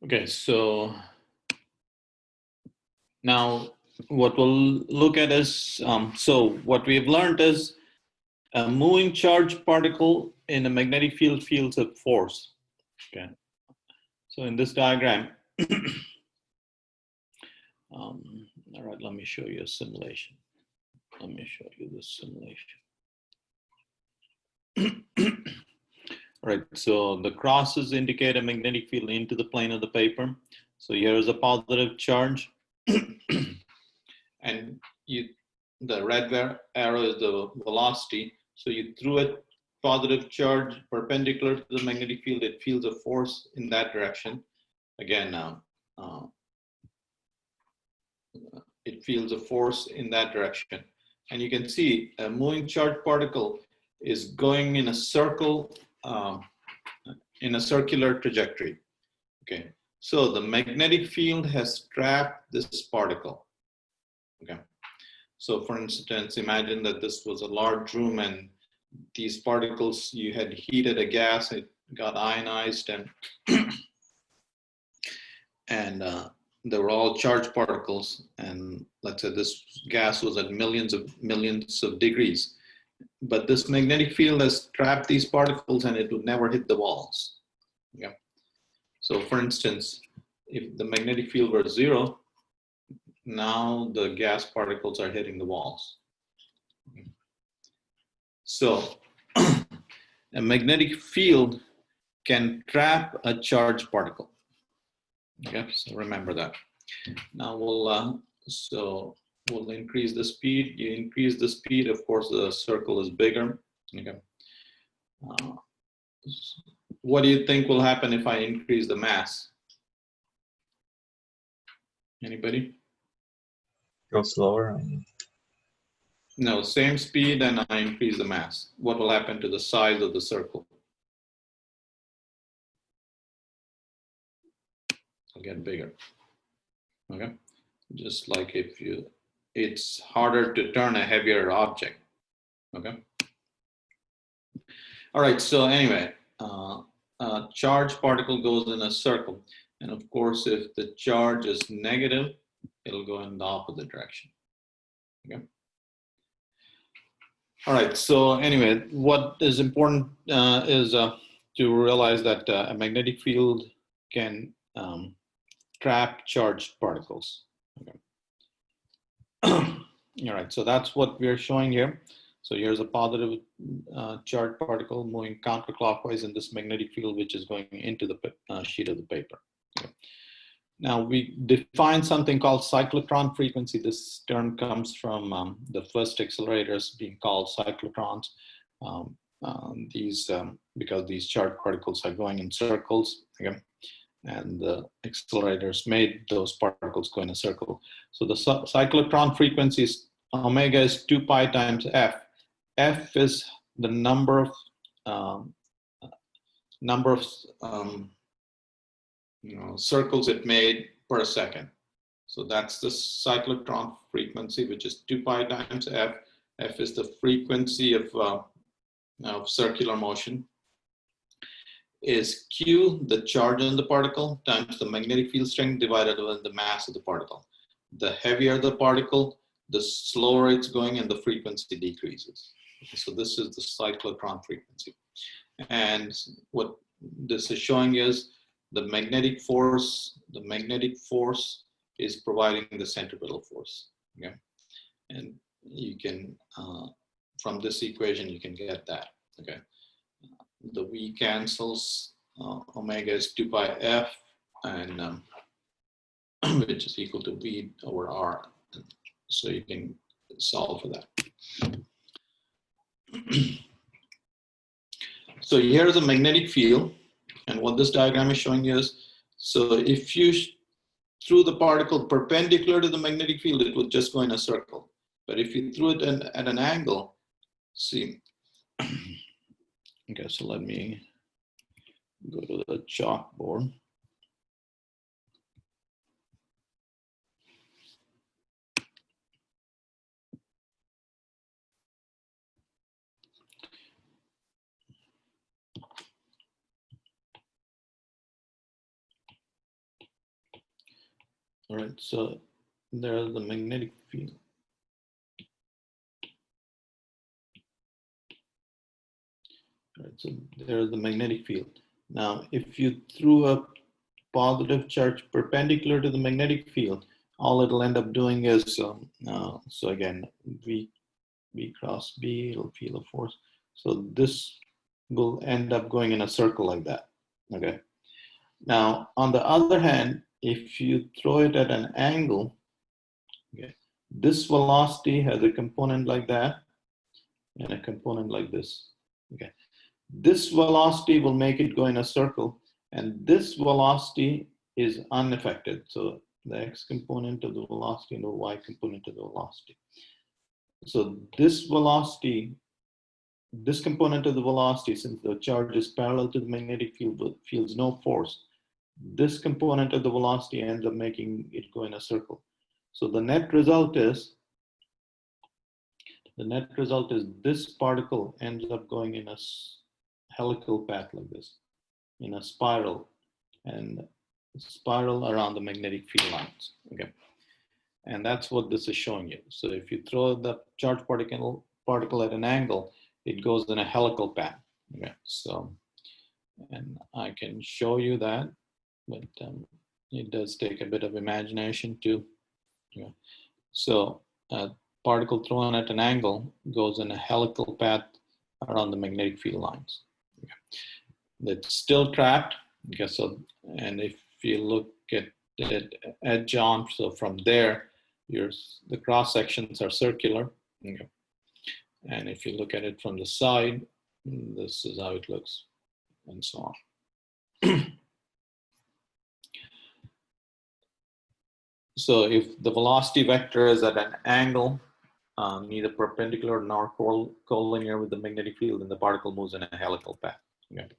Okay, so now what we'll look at is, so what we've learned is a moving charged particle in a magnetic field feels a force. Okay, so in this diagram, all right, let me show you a simulation. Let me show you this simulation. All right, so the crosses indicate a magnetic field into the plane of the paper. So here is a positive charge, and the red arrow is the velocity. So you threw a positive charge perpendicular to the magnetic field. It feels a force in that direction. Again, it feels a force in that direction. And you can see a moving charged particle is going in a circle, in a circular trajectory. Okay, so the magnetic field has trapped this particle. Okay, so for instance, imagine that this was a large room and these particles, you had heated a gas, it got ionized, and they were all charged particles. And let's say this gas was at millions of degrees. But this magnetic field has trapped these particles and it would never hit the walls. Okay. So for instance, if the magnetic field were 0, now the gas particles are hitting the walls. So a magnetic field can trap a charged particle. Okay, so remember that. Now we'll increase the speed. You increase the speed, of course, the circle is bigger. Okay. What do you think will happen if I increase the mass? Anybody? Go slower. No, same speed and I increase the mass. What will happen to the size of the circle? It'll get bigger. Okay, just like if it's harder to turn a heavier object. Okay. All right. So anyway, a charged particle goes in a circle, and of course, if the charge is negative, it'll go in the opposite direction. Okay. All right. So anyway, what is important is to realize that a magnetic field can trap charged particles. Okay. All right. So that's what we're showing here. So here's a positive charged particle moving counterclockwise in this magnetic field, which is going into the sheet of the paper. Okay. Now we define something called cyclotron frequency. This term comes from the first accelerators being called cyclotrons. Because these charged particles are going in circles, okay? And the accelerators made those particles go in a circle. So the cyclotron frequency is omega is 2 pi times f. F is the number of circles it made per second. So that's the cyclotron frequency, which is 2 pi times f. F is the frequency of circular motion. Is Q, the charge on the particle, times the magnetic field strength divided by the mass of the particle. The heavier the particle, the slower it's going and the frequency decreases. So this is the cyclotron frequency. And what this is showing is the magnetic force is providing the centripetal force. Okay? And you can, from this equation, you can get that. Okay? The V cancels, omega is 2 pi f, and which is equal to V over R. So you can solve for that. So here's a magnetic field, and what this diagram is showing is, so if you threw the particle perpendicular to the magnetic field, it would just go in a circle. But if you threw it at an angle, see. Okay, so let me go to the chalkboard. All right, so there's the magnetic field. All right, so there's the magnetic field. Now, if you threw a positive charge perpendicular to the magnetic field, all it'll end up doing is, so again, V cross B, it'll feel a force. So this will end up going in a circle like that, okay? Now, on the other hand, if you throw it at an angle, okay, this velocity has a component like that and a component like this, okay? This velocity will make it go in a circle, and this velocity is unaffected. So the x component of the velocity and the y component of the velocity. So this velocity, this component of the velocity, since the charge is parallel to the magnetic field but feels no force, this component of the velocity ends up making it go in a circle. So the net result is this particle ends up going in a helical path like this, in a spiral, and spiral around the magnetic field lines, okay? And that's what this is showing you. So if you throw the charged particle at an angle, it goes in a helical path, okay? So, and I can show you that, but it does take a bit of imagination to, you know. So a particle thrown at an angle goes in a helical path around the magnetic field lines. Okay. It's still trapped. Okay, so, and if you look at it edge on, so from there, the cross sections are circular. Okay. And if you look at it from the side, this is how it looks, and so on. So if the velocity vector is at an angle, neither perpendicular nor collinear with the magnetic field, then the particle moves in a helical path. Okay.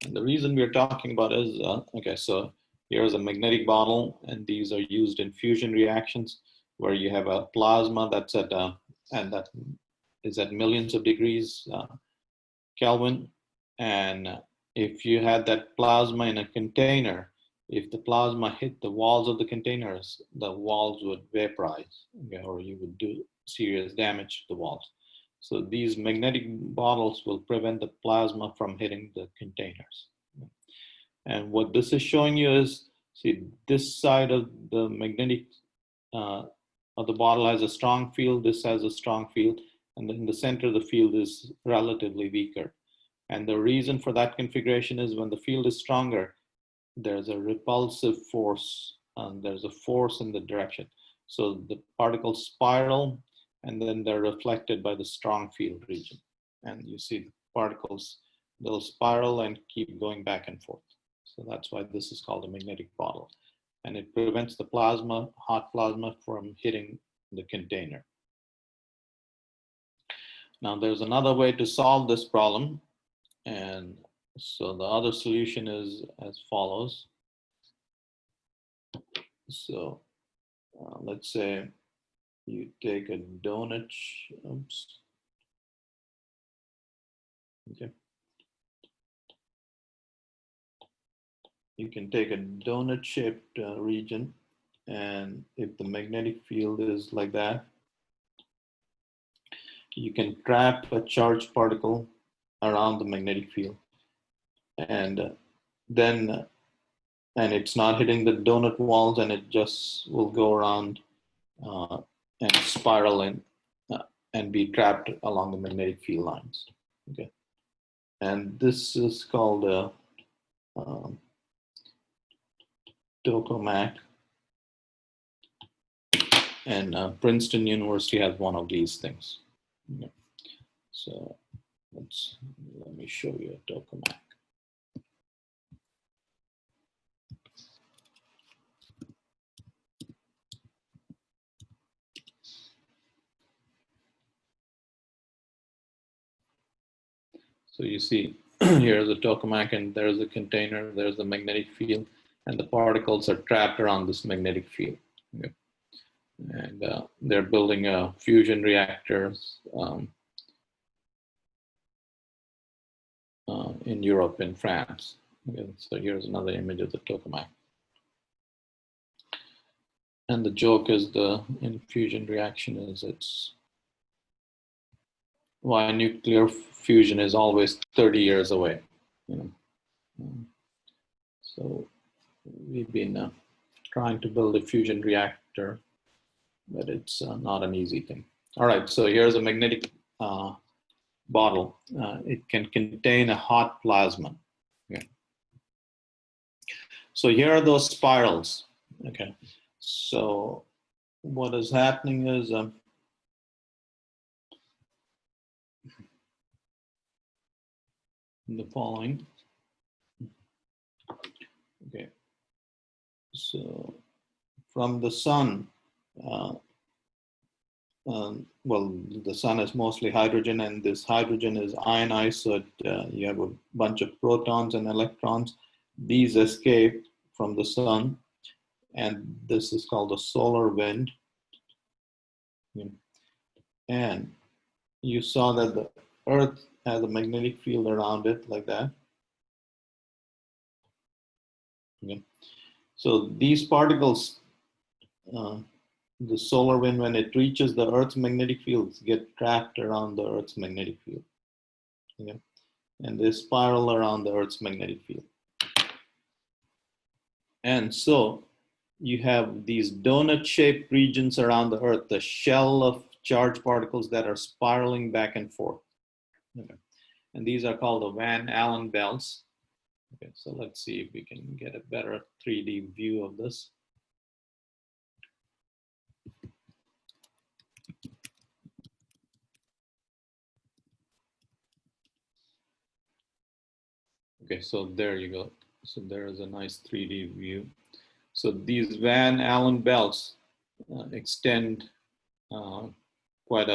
And the reason we're talking about is, okay, so here's a magnetic bottle, and these are used in fusion reactions where you have a plasma that's at, and that is at millions of degrees Kelvin. And if you had that plasma in a container, if the plasma hit the walls of the containers, the walls would vaporize, okay, or you would do serious damage to the walls. So these magnetic bottles will prevent the plasma from hitting the containers. And what this is showing you is, see, this side of the magnetic of the bottle has a strong field, this has a strong field, and then the center of the field is relatively weaker. And the reason for that configuration is when the field is stronger, there's a repulsive force, and there's a force in the direction. So the particles spiral, and then they're reflected by the strong field region. And you see the particles, they'll spiral and keep going back and forth. So that's why this is called a magnetic bottle. And it prevents the plasma, hot plasma, from hitting the container. Now there's another way to solve this problem. And so the other solution is as follows. So let's say you take a donut, oops, okay. You can take a donut-shaped region, and if the magnetic field is like that, you can trap a charged particle around the magnetic field, and then and it's not hitting the donut walls, and it just will go around and spiral in and be trapped along the magnetic field lines. Okay, and this is called a tokamak, and Princeton University has one of these things. Okay. So let me show you a tokamak. So you see, here's a tokamak, and there's a container, there's the magnetic field, and the particles are trapped around this magnetic field. Okay. And they're building a fusion reactors in Europe, in France. Okay. So here's another image of the tokamak. And the joke is the infusion reaction is it's why nuclear fusion is always 30 years away. You know? So we've been trying to build a fusion reactor, but it's not an easy thing. All right, so here's a magnetic bottle. It can contain a hot plasma. Okay. So here are those spirals. Okay, so what is happening is the following. Okay, so from the sun, well, the sun is mostly hydrogen, and this hydrogen is ionized, so you have a bunch of protons and electrons. These escape from the sun, and this is called the solar wind. And you saw that the Earth has a magnetic field around it, like that. Okay. So these particles, the solar wind, when it reaches the Earth's magnetic fields, get trapped around the Earth's magnetic field. Okay. And they spiral around the Earth's magnetic field. And so you have these donut-shaped regions around the Earth, the shell of charged particles that are spiraling back and forth. Okay. And these are called the Van Allen belts. Okay, so let's see if we can get a better 3D view of this. Okay, so there you go. So there is a nice 3D view. So these Van Allen belts extend quite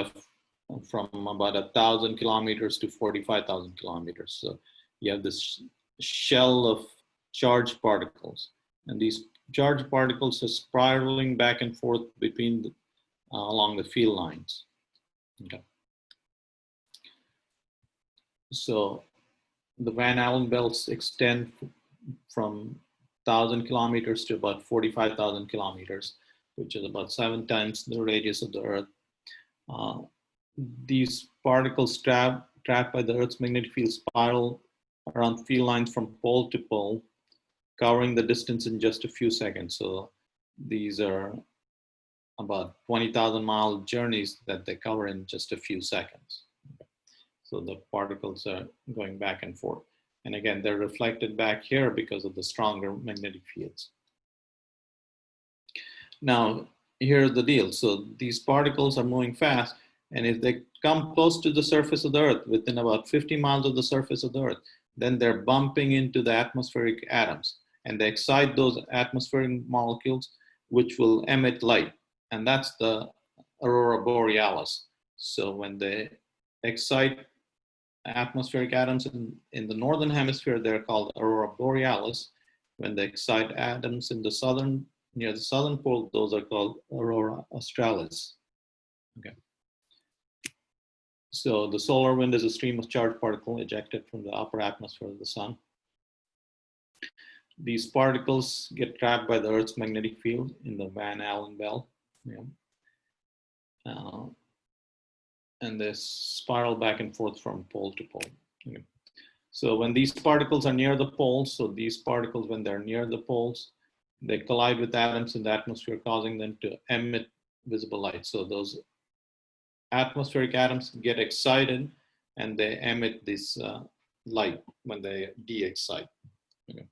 from about 1,000 kilometers to 45,000 kilometers. So you have this shell of charged particles, and these charged particles are spiraling back and forth between along the field lines. Okay. So the Van Allen belts extend from 1,000 kilometers to about 45,000 kilometers, which is about 7 times the radius of the Earth. These particles trapped by the Earth's magnetic field spiral around field lines from pole to pole, covering the distance in just a few seconds. So these are about 20,000 mile journeys that they cover in just a few seconds. So the particles are going back and forth. And again, they're reflected back here because of the stronger magnetic fields. Now, here's the deal. So these particles are moving fast, and if they come close to the surface of the Earth, within about 50 miles of the surface of the Earth, then they're bumping into the atmospheric atoms, and they excite those atmospheric molecules, which will emit light. And that's the aurora borealis. So when they excite atmospheric atoms in the northern hemisphere, they're called aurora borealis. When they excite atoms in the southern, near the southern pole, those are called aurora australis. Okay. So the solar wind is a stream of charged particles ejected from the upper atmosphere of the sun. These particles get trapped by the Earth's magnetic field in the Van Allen belt. Yeah. And they spiral back and forth from pole to pole. Okay. So when these particles are near the poles, so these particles, when they're near the poles, they collide with atoms in the atmosphere, causing them to emit visible light. So those atmospheric atoms get excited, and they emit this light when they de-excite. Okay.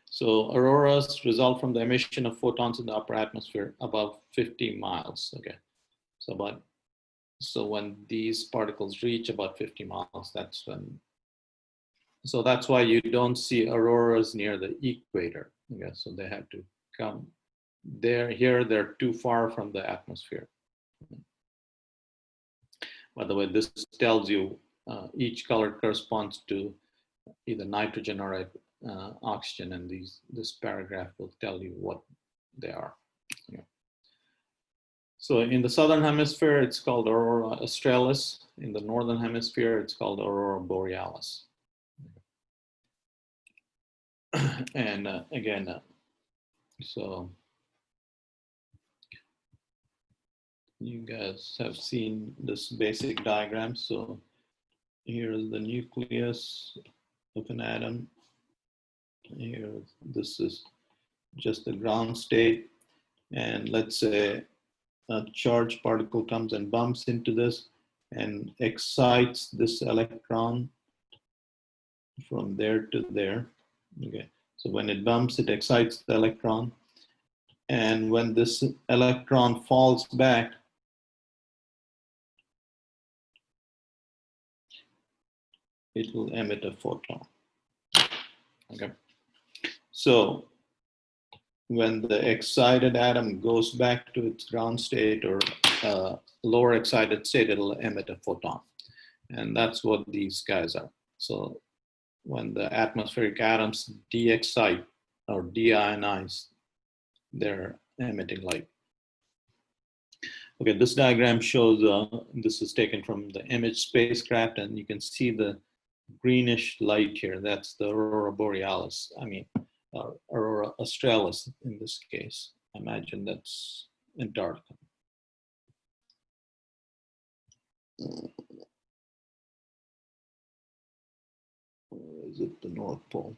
So auroras result from the emission of photons in the upper atmosphere above 50 miles. Okay. So when these particles reach about 50 miles, that's when. So that's why you don't see auroras near the equator. Okay. So they have to come there. Here they're too far from the atmosphere. By the way, this tells you each color corresponds to either nitrogen or oxygen, and this paragraph will tell you what they are. Yeah. So in the southern hemisphere, it's called aurora australis. In the northern hemisphere, it's called aurora borealis. And again, So you guys have seen this basic diagram. So here is the nucleus of an atom. Here, this is just the ground state. And let's say a charged particle comes and bumps into this and excites this electron from there to there. Okay, so when it bumps, it excites the electron. And when this electron falls back, it will emit a photon. Okay, so when the excited atom goes back to its ground state or lower excited state, it'll emit a photon. And that's what these guys are. So when the atmospheric atoms de-excite or de-ionize, they're emitting light. Okay, this diagram shows, this is taken from the image spacecraft, and you can see the greenish light here. That's the aurora borealis. I mean, aurora australis in this case. I imagine that's Antarctica. Or is it the North Pole?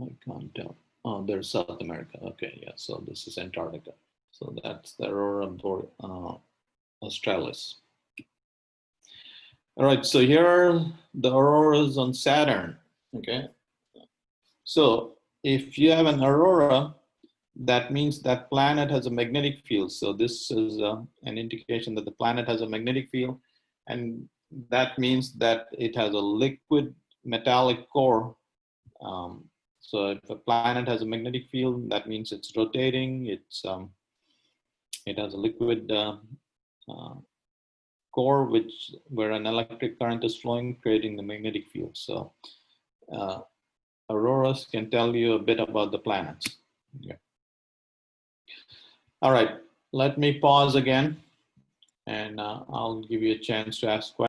I can't tell. Oh, there's South America. Okay, yeah, so this is Antarctica. So that's the aurora australis. All right, so here are the auroras on Saturn, okay? So if you have an aurora, that means that planet has a magnetic field. So this is an indication that the planet has a magnetic field, and that means that it has a liquid metallic core. So if a planet has a magnetic field, that means it's rotating. It has a liquid core where an electric current is flowing, creating the magnetic field. So auroras can tell you a bit about the planets. Yeah. All right, let me pause again, and I'll give you a chance to ask questions.